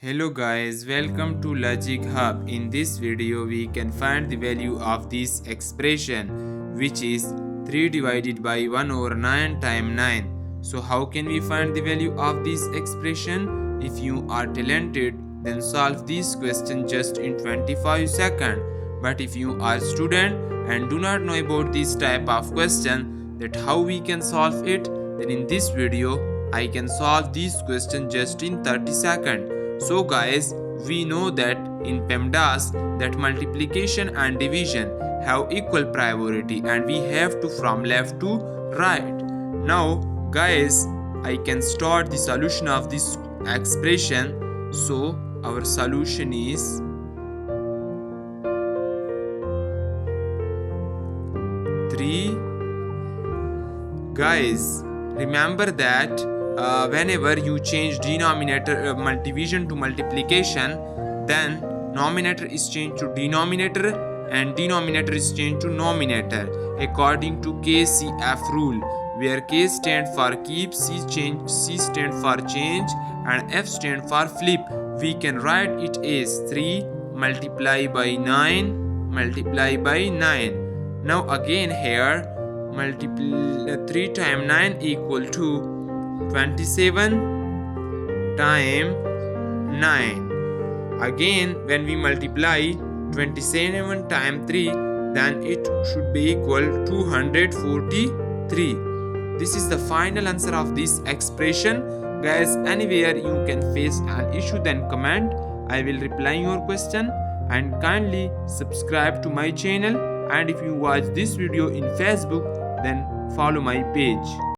Hello guys, welcome to Logic Hub. In this video we can find the value of this expression, which is 3 divided by 1 over 9 times 9. So how can we find the value of this expression? If you are talented, then solve this question just in 25 seconds. But if you are student and do not know about this type of question, that how we can solve it, then in this video I can solve this question just in 30 seconds. So guys, we know that in PEMDAS that multiplication and division have equal priority and we have to from left to right. Now guys, I can start the solution of this expression. So our solution is three. Guys, remember that whenever you change denominator division to multiplication, then numerator is changed to denominator and denominator is changed to numerator according to KCF rule, where K stand for keep, C stand for change and F stand for flip. We can write it as 3 multiply by 9 multiply by 9. Now again here, multiply 3 times 9 equal to 27 times 9. Again, when we multiply 27 times 3, then it should be equal 243. This is the final answer of this expression. Guys, anywhere you can face an issue, then comment. I will reply your question, and kindly subscribe to my channel. And if you watch this video in Facebook, then follow my page.